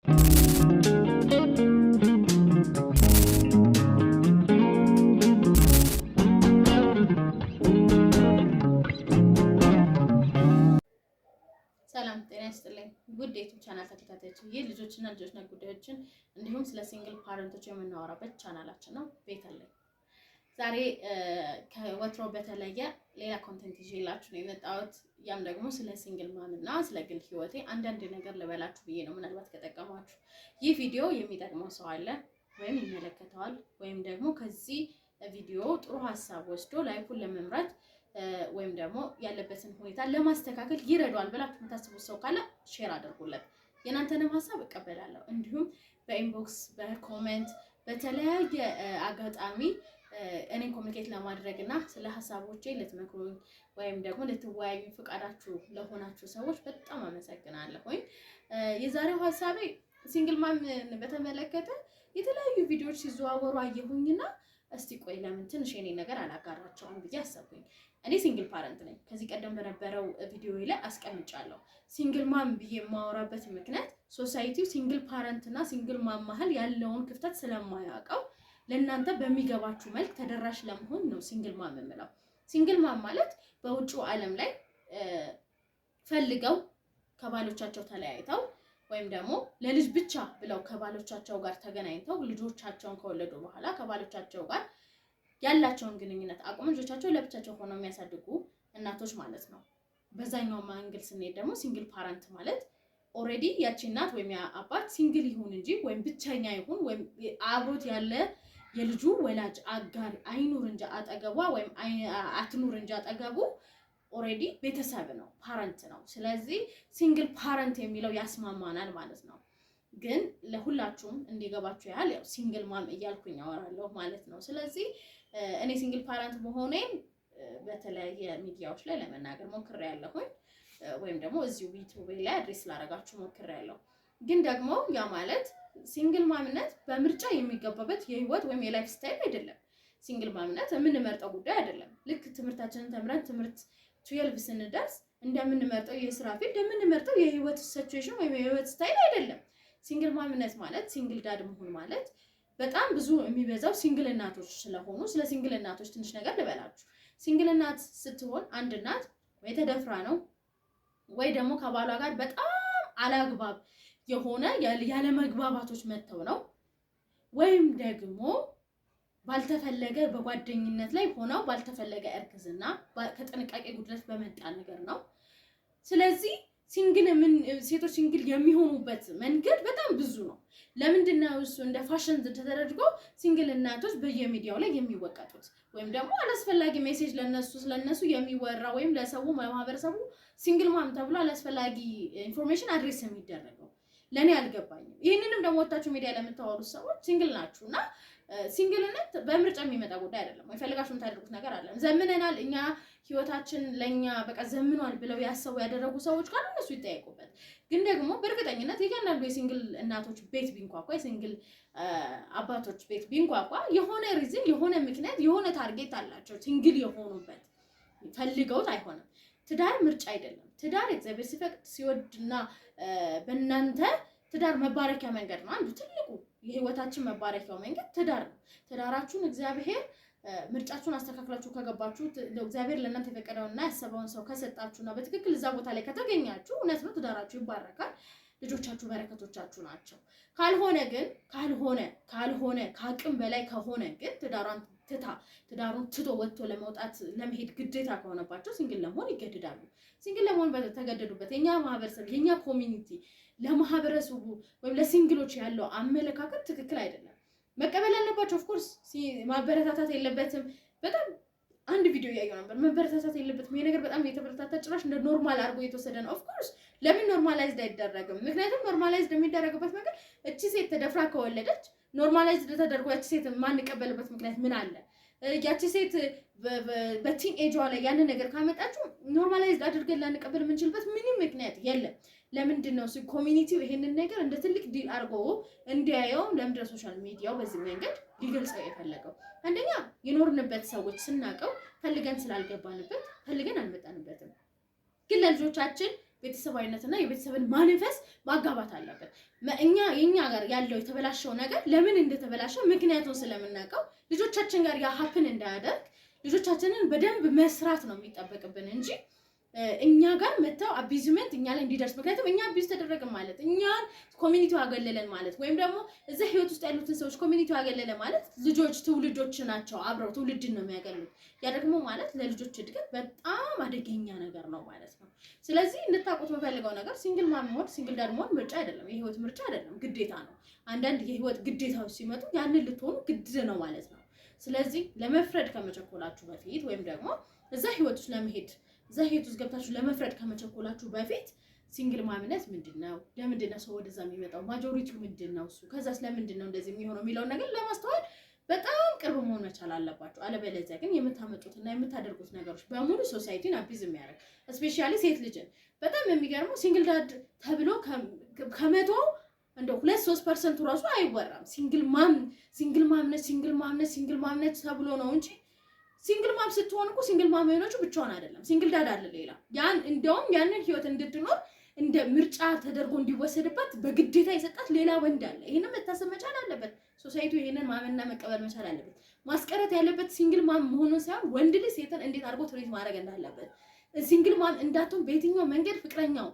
ሰላም ጤና ይስጥልኝ ውድ የዩቲዩብ ቻናል ተከታታዮች፣ ይህ ልጆችና ልጆች ነክ ጉዳዮችን እንዲሁም ስለ ሲንግል ፓረንቶች የምናወራበት ቻናላችን ነው። ቤተልሔም ዛሬ ከወትሮ በተለየ ሌላ ኮንቴንት ይዤላችሁ ነው የመጣሁት። ያም ደግሞ ስለ ሲንግል ማም እና ስለ ግል ህይወቴ አንዳንድ ነገር ልበላችሁ ብዬ ነው። ምናልባት ከጠቀማችሁ ይህ ቪዲዮ የሚጠቅመው ሰው አለ ወይም ይመለከተዋል፣ ወይም ደግሞ ከዚህ ቪዲዮ ጥሩ ሀሳብ ወስዶ ላይፉን ለመምራት ወይም ደግሞ ያለበትን ሁኔታ ለማስተካከል ይረዳዋል ብላችሁ የምታስቡት ሰው ካለ ሼር አድርጉለት። የናንተንም ሀሳብ እቀበላለሁ። እንዲሁም በኢንቦክስ በኮሜንት በተለያየ አጋጣሚ እኔን ኮሙኒኬት ለማድረግና ስለ ሀሳቦቼ ልትመክሩኝ ወይም ደግሞ ልትወያዩ ፍቃዳችሁ ለሆናችሁ ሰዎች በጣም አመሰግናለሁ። የዛሬው ሀሳቤ ሲንግል ማም በተመለከተ የተለያዩ ቪዲዮዎች ሲዘዋወሩ አየሁኝና እስቲ ቆይ ለምን ትንሽ የኔ ነገር አላጋራቸውም ብዬ አሰብኩኝ። እኔ ሲንግል ፓረንት ነኝ። ከዚህ ቀደም በነበረው ቪዲዮ ላይ አስቀምጫለሁ። ሲንግል ማም ብዬ የማወራበት ምክንያት ሶሳይቲው ሲንግል ፓረንት እና ሲንግል ማም መሀል ያለውን ክፍተት ስለማያውቀው ለእናንተ በሚገባችሁ መልክ ተደራሽ ለመሆን ነው ሲንግል ማም የምለው። ሲንግል ማም ማለት በውጭው ዓለም ላይ ፈልገው ከባሎቻቸው ተለያይተው ወይም ደግሞ ለልጅ ብቻ ብለው ከባሎቻቸው ጋር ተገናኝተው ልጆቻቸውን ከወለዱ በኋላ ከባሎቻቸው ጋር ያላቸውን ግንኙነት አቁም ልጆቻቸው ለብቻቸው ሆነው የሚያሳድጉ እናቶች ማለት ነው። በዛኛው አንግል ስንሄድ ደግሞ ሲንግል ፓረንት ማለት ኦሬዲ ያቺ እናት ወይም ያ አባት ሲንግል ይሁን እንጂ ወይም ብቸኛ ይሁን ወይም አብሮት ያለ የልጁ ወላጅ አጋር አይኑር እንጂ አጠገቧ ወይም አትኑር እንጂ አጠገቡ ኦሬዲ ቤተሰብ ነው፣ ፓረንት ነው። ስለዚህ ሲንግል ፓረንት የሚለው ያስማማናል ማለት ነው። ግን ለሁላችሁም እንዲገባችሁ ያህል ያው ሲንግል ማም እያልኩኝ አወራለሁ ማለት ነው። ስለዚህ እኔ ሲንግል ፓረንት መሆኔን በተለያየ ሚዲያዎች ላይ ለመናገር ሞክሬያለሁኝ፣ ወይም ደግሞ እዚሁ ዩቲዩብ ላይ አድሬስ ላደርጋችሁ ሞክሬያለሁ። ግን ደግሞ ያ ማለት ሲንግል ማምነት በምርጫ የሚገባበት የህይወት ወይም የላይፍ ስታይል አይደለም። ሲንግል ማምነት የምንመርጠው ጉዳይ አይደለም። ልክ ትምህርታችንን ተምረን ትምህርት 12 ስንደርስ እንደምንመርጠው የስራ ፊልድ እንደምንመርጠው የህይወት ሲቹዌሽን ወይም የህይወት ስታይል አይደለም። ሲንግል ማምነት ማለት ሲንግል ዳድ መሆን ማለት በጣም ብዙ የሚበዛው ሲንግል እናቶች ስለሆኑ ስለ ሲንግል እናቶች ትንሽ ነገር ልበላችሁ። ሲንግል እናት ስትሆን አንድ እናት ወይ ተደፍራ ነው ወይ ደግሞ ከባሏ ጋር በጣም አላግባብ የሆነ ያለ መግባባቶች መተው ነው ወይም ደግሞ ባልተፈለገ በጓደኝነት ላይ ሆነው ባልተፈለገ እርግዝና ከጥንቃቄ ጉድለት በመጣ ነገር ነው። ስለዚህ ሲንግል ሴቶች ሲንግል የሚሆኑበት መንገድ በጣም ብዙ ነው። ለምንድን ነው እሱ እንደ ፋሽን ተደርጎ ሲንግል እናቶች በየሚዲያው ላይ የሚወቀጡት ወይም ደግሞ አላስፈላጊ ሜሴጅ ስለነሱ የሚወራ ወይም ለሰው ማህበረሰቡ ሲንግል ማም ተብሎ አላስፈላጊ ኢንፎርሜሽን አድሬስ የሚደረገው? ለኔ አልገባኝም። ይሄንንም ደግሞ ወጣችሁ ሚዲያ ለምታወሩት ሰዎች ሲንግል ናችሁና ሲንግልነት በምርጫ የሚመጣ ጉዳይ አይደለም። ወይ ፈልጋችሁ የምታደርጉት ነገር አለ። ዘምነናል እኛ ህይወታችን ለኛ በቃ ዘምኗል ብለው ያሰቡ ያደረጉ ሰዎች ካሉ እነሱ ይጠየቁበት። ግን ደግሞ በእርግጠኝነት የእያንዳንዱ የሲንግል እናቶች ቤት ቢንኳኳ የሲንግል አባቶች ቤት ቢንኳኳ የሆነ ሪዝን የሆነ ምክንያት የሆነ ታርጌት አላቸው። ሲንግል የሆኑበት ፈልገውት አይሆንም። ትዳር ምርጫ አይደለም። ትዳር እግዚአብሔር ሲፈቅድ ሲወድና በእናንተ ትዳር መባረኪያ መንገድ ነው። አንዱ ትልቁ የህይወታችን መባረኪያው መንገድ ትዳር ነው። ትዳራችሁን እግዚአብሔር ምርጫችሁን አስተካክላችሁ ከገባችሁ እግዚአብሔር ለእናንተ የፈቀደውንና ያሰበውን ሰው ከሰጣችሁና በትክክል እዛ ቦታ ላይ ከተገኛችሁ እውነት ነው ትዳራችሁ ይባረካል። ልጆቻችሁ በረከቶቻችሁ ናቸው። ካልሆነ ከአቅም በላይ ከሆነ ግን ትዳሩን ትቶ ወጥቶ ለመውጣት ለመሄድ ግዴታ ከሆነባቸው ሲንግል ለመሆን ይገደዳሉ። ሲንግል ለመሆን በተገደዱበት የኛ ማህበረሰብ የኛ ኮሚኒቲ ለማህበረሰቡ ወይም ለሲንግሎች ያለው አመለካከት ትክክል አይደለም። መቀበል ያለባቸው ኦፍ ኮርስ ማበረታታት የለበትም። በጣም አንድ ቪዲዮ ያየው ነበር። መበረታታት የለበትም ይሄ ነገር በጣም የተበረታታ ጭራሽ እንደ ኖርማል አድርጎ የተወሰደ ነው። ኦፍ ኮርስ ለምን ኖርማላይዝድ አይደረግም? ምክንያቱም ኖርማላይዝድ የሚደረግበት ነገር እቺ ሴት ተደፍራ ከወለደች ኖርማላይዝድ ተደርጎ ያቺ ሴት ማንቀበልበት ምክንያት ምን አለ? ያቺ ሴት በቲን ኤጇ ላይ ያንን ነገር ካመጣችሁ ኖርማላይዝድ አድርገን ላንቀበል የምንችልበት ምንም ምክንያት የለም። ለምንድን ነው ኮሚኒቲው ይሄንን ነገር እንደ ትልቅ ዲል አድርጎ እንዲያየው ለምንድን ሶሻል ሚዲያው በዚህ መንገድ ሊገልጸው የፈለገው? አንደኛ የኖርንበት ሰዎች ስናቀው ፈልገን ስላልገባንበት ፈልገን አልመጣንበትም። ግን ለልጆቻችን ቤተሰባዊነትና የቤተሰብን ማኒፌስ ማጋባት አለበት። የኛ ጋር ያለው የተበላሸው ነገር ለምን እንደተበላሸ ምክንያቱን ስለምናውቀው ልጆቻችን ጋር ያ ሀፕን እንዳያደርግ ልጆቻችንን በደንብ መስራት ነው የሚጠበቅብን እንጂ እኛ ጋር መተው አቢዝመንት እኛ ላይ እንዲደርስ ምክንያቱም እኛ አቢዝ ተደረግን ማለት እኛን ኮሚኒቲው አገለለን ማለት ወይም ደግሞ እዛ ህይወት ውስጥ ያሉትን ሰዎች ኮሚኒቲው አገለለ ማለት ልጆች ትውልዶች ናቸው አብረው ትውልድን ነው የሚያገሉት። ያ ደግሞ ማለት ለልጆች እድገት በጣም አደገኛ ነገር ነው ማለት ነው። ስለዚህ እንድታውቁት የምፈልገው ነገር ሲንግል ማም መሆን ሲንግል ዳድ መሆን ምርጫ አይደለም፣ የህይወት ምርጫ አይደለም፣ ግዴታ ነው። አንዳንድ የህይወት ግዴታዎች ሲመጡ ያንን ልትሆኑ ግድ ነው ማለት ነው። ስለዚህ ለመፍረድ ከመቸኮላችሁ በፊት ወይም ደግሞ እዛ ህይወት ውስጥ ለመሄድ እዛ ህይወት ውስጥ ገብታችሁ ለመፍረድ ከመቸኮላችሁ በፊት ሲንግል ማምነት ምንድነው? ለምንድነው ሰው ወደዛ የሚመጣው? ማጆሪቲው ምንድነው? እሱ ከዛስ ለምንድነው እንደዚህ የሚሆነው የሚለው ነገር ለማስተዋል በጣም ቅርብ መሆን መቻል አለባችሁ። አለበለዚያ ግን የምታመጡትና የምታደርጉት ነገሮች በሙሉ ሶሳይቲን አቢዝ የሚያደርግ ስፔሻሊ ሴት ልጅን በጣም የሚገርመው ሲንግል ዳድ ተብሎ ከመቶ እንደው 2-3% ራሱ አይወራም። ሲንግል ማምነት ተብሎ ነው እንጂ ሲንግል ማም ስትሆን እኮ ሲንግል ማም የሆነችው ብቻዋን አይደለም። ሲንግል ዳድ አለ ሌላ። እንደውም ያንን ህይወት እንድትኖር እንደ ምርጫ ተደርጎ እንዲወሰድበት በግዴታ የሰጣት ሌላ ወንድ አለ። ይሄንን መታሰብ መቻል አለበት። ሶሳይቲው ይሄንን ማመንና መቀበል መቻል አለበት። ማስቀረት ያለበት ሲንግል ማም መሆኑን ሳይሆን ወንድ ልጅ ሴትን እንዴት አድርጎ ትሪት ማድረግ እንዳለበት ሲንግል ማም እንዳትሆን በየትኛው መንገድ ፍቅረኛው፣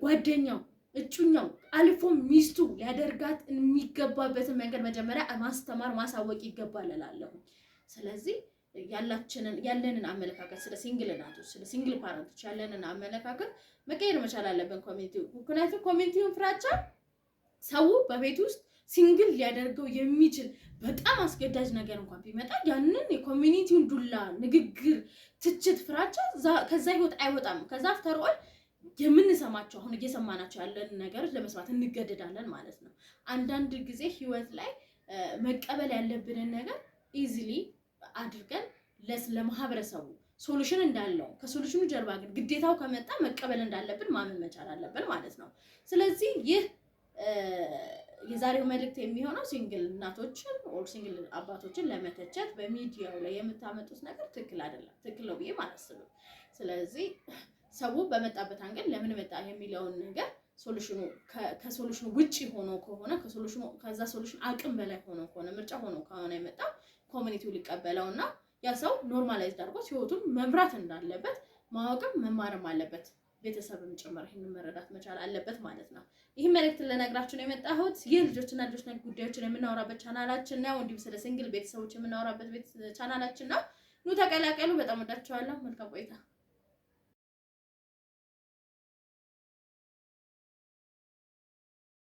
ጓደኛው፣ እጩኛው አልፎ ሚስቱ ሊያደርጋት የሚገባበትን መንገድ መጀመሪያ ማስተማር ማሳወቅ ይገባል እላለሁ። ስለዚህ ያለንን አመለካከት ስለ ሲንግል እናቶች ስለ ሲንግል ፓረንቶች ያለንን አመለካከት መቀየር መቻል አለብን። ምክንያቱም ኮሚኒቲውን ፍራቻ ሰው በቤት ውስጥ ሲንግል ሊያደርገው የሚችል በጣም አስገዳጅ ነገር እንኳን ቢመጣ ያንን የኮሚኒቲውን ዱላ፣ ንግግር፣ ትችት፣ ፍራቻ ከዛ ህይወት አይወጣም። ከዛ አፍተር ኦል የምንሰማቸው አሁን እየሰማናቸው ያለን ነገሮች ለመስማት እንገደዳለን ማለት ነው። አንዳንድ ጊዜ ህይወት ላይ መቀበል ያለብንን ነገር ኢዚሊ አድርገን ለማህበረሰቡ ሶሉሽን እንዳለው ከሶሉሽኑ ጀርባ ግን ግዴታው ከመጣ መቀበል እንዳለብን ማመን መቻል አለብን ማለት ነው። ስለዚህ ይህ የዛሬው መልእክት የሚሆነው ሲንግል እናቶችን ኦር ሲንግል አባቶችን ለመተቸት በሚዲያው ላይ የምታመጡት ነገር ትክክል አይደለም፣ ትክክል ነው ብዬ አላስብም። ስለዚህ ሰው በመጣበት አንገል ለምን መጣ የሚለውን ነገር ሶሉሽኑ ከሶሉሽኑ ውጪ ሆኖ ከሆነ ከዛ ሶሉሽን አቅም በላይ ሆኖ ከሆነ ምርጫ ሆኖ ከሆነ የመጣው ኮሚኒቲው ሊቀበለውና ያ ሰው ኖርማላይዝ አድርጎ ህይወቱን መምራት እንዳለበት ማወቅም መማርም አለበት። ቤተሰብም ጭምር ይሄን መረዳት መቻል አለበት ማለት ነው። ይሄ መልእክት ለነግራችሁ ነው የመጣሁት። የልጆችና ልጆች ጉዳዮችን የምናወራበት ቻናላችን ነው። እንዲሁም ስለ ሲንግል ቤተሰቦች የምናወራበት ቻናላችን ነው። ኑ ተቀላቀሉ። በጣም ወዳችኋለሁ። መልካም ቆይታ